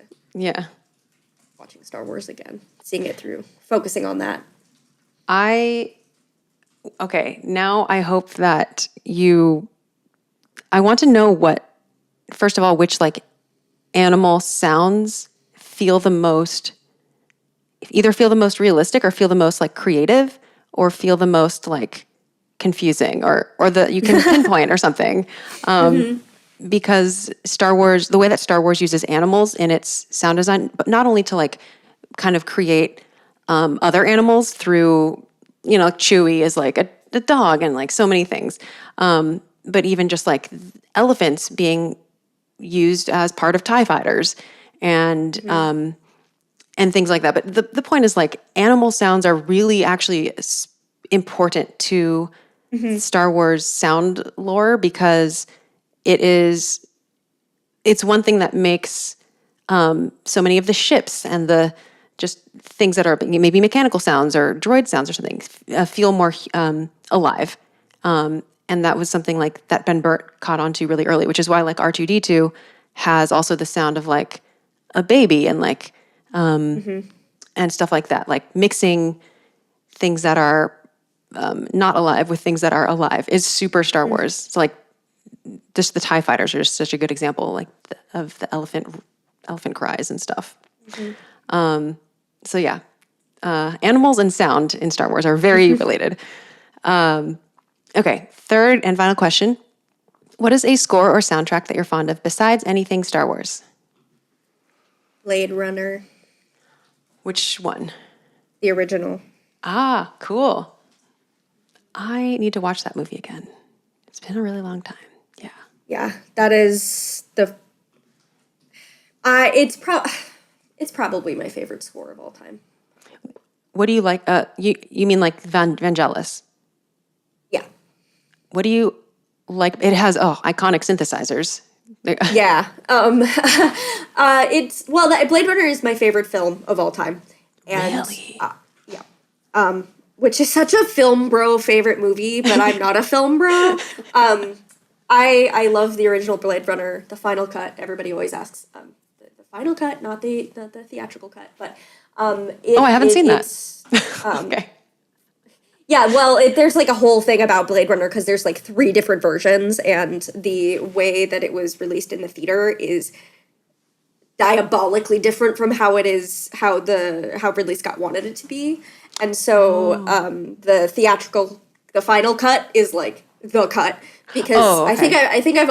watching Star Wars again, seeing it through, focusing on that. Okay, now I hope that I want to know first of all, which like animal sounds either feel the most realistic or feel the most like creative or feel the most like confusing or that you can pinpoint or something. Because Star Wars, the way that Star Wars uses animals in its sound design, but not only to like kind of create other animals through, like Chewie is like a dog and like so many things. But even just like elephants being used as part of TIE fighters and things like that. But the point is like animal sounds are really actually important to Star Wars sound lore because it's one thing that makes so many of the ships and the just things that are maybe mechanical sounds or droid sounds or something feel more alive. And that was something like that Ben Burtt caught on to really early, which is why like R2-D2 has also the sound of like a baby and like and stuff like that, like mixing things that are not alive with things that are alive is super Star Wars. So like just the TIE fighters are just such a good example, like of the elephant cries and stuff. So yeah, animals and sound in Star Wars are very related. Okay, third and final question. What is a score or soundtrack that you're fond of besides anything Star Wars? Blade Runner. Which one? The original. Ah, cool. I need to watch that movie again. It's been a really long time. Yeah. Yeah, that is the... It's probably my favorite score of all time. What do you like? You mean like Vangelis? Yeah. What do you like? It has iconic synthesizers. Yeah. Blade Runner is my favorite film of all time. And, really? Yeah. Which is such a film bro favorite movie, but I'm not a film bro. I love the original Blade Runner, the final cut. Everybody always asks the final cut, not the theatrical cut. But I haven't seen that. Okay. Yeah, well, there's like a whole thing about Blade Runner because there's like 3 different versions, and the way that it was released in the theater is diabolically different from how Ridley Scott wanted it to be. And so the final cut is like the cut because I think I've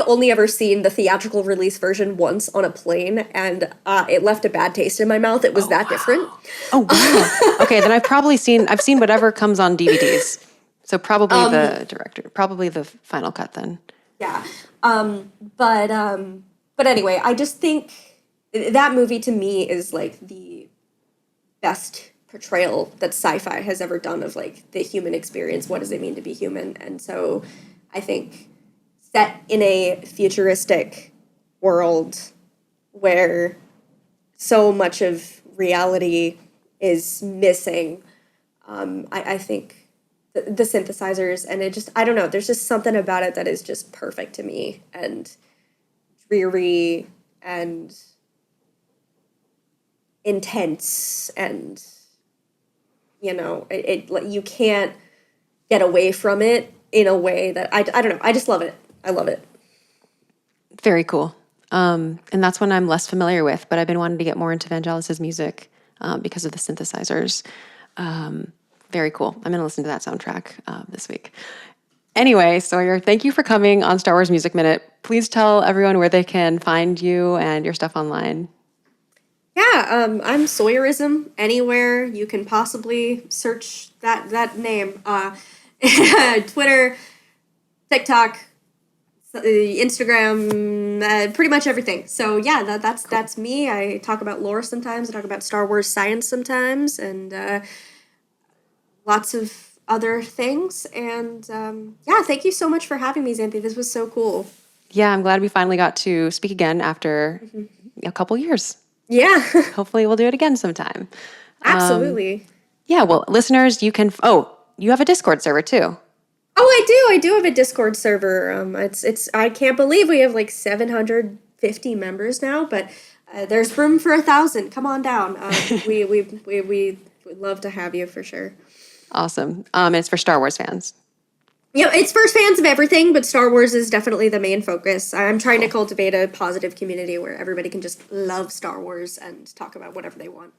only ever seen the theatrical release version once on a plane, and it left a bad taste in my mouth. It was different. Oh wow. Okay, then I've seen whatever comes on DVDs. So probably the final cut then. Yeah. But anyway, I just think that movie to me is like the best portrayal that sci-fi has ever done of like the human experience. What does it mean to be human? And so I think set in a futuristic world where so much of reality is missing, I think the synthesizers, and it just, I don't know, there's just something about it that is just perfect to me, and dreary and intense, and you can't get away from it in a way that I don't know. I just love it. I love it. Very cool. And that's one I'm less familiar with, but I've been wanting to get more into Vangelis's music because of the synthesizers. Very cool. I'm going to listen to that soundtrack this week. Anyway, Sawyer, thank you for coming on Star Wars Music Minute. Please tell everyone where they can find you and your stuff online. Yeah, I'm Sawyerism anywhere you can possibly search that name. Twitter, TikTok, Instagram, pretty much everything. So yeah, that's me. I talk about lore sometimes. I talk about Star Wars science sometimes, and lots of other things. And yeah, thank you so much for having me, Xanthi. This was so cool. Yeah, I'm glad we finally got to speak again after a couple years. Yeah. Hopefully we'll do it again sometime. Absolutely. Yeah, well, listeners, you can... Oh, you have a Discord server too. Oh, I do have a Discord server. It's I can't believe we have like 750 members now, but there's room for 1,000. Come on down. We would love to have you for sure. Awesome. And it's for Star Wars fans. It's for fans of everything, but Star Wars is definitely the main focus. I'm trying to cultivate a positive community where everybody can just love Star Wars and talk about whatever they want.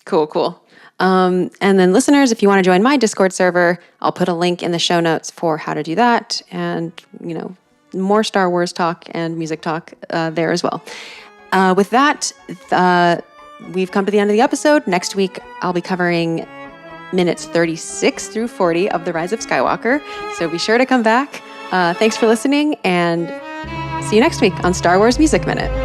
Cool. And then listeners, if you want to join my Discord server, I'll put a link in the show notes for how to do that. And, more Star Wars talk and music talk there as well. With that, we've come to the end of the episode. Next week, I'll be covering minutes 36 through 40 of The Rise of Skywalker. So be sure to come back. Thanks for listening, and see you next week on Star Wars Music Minute.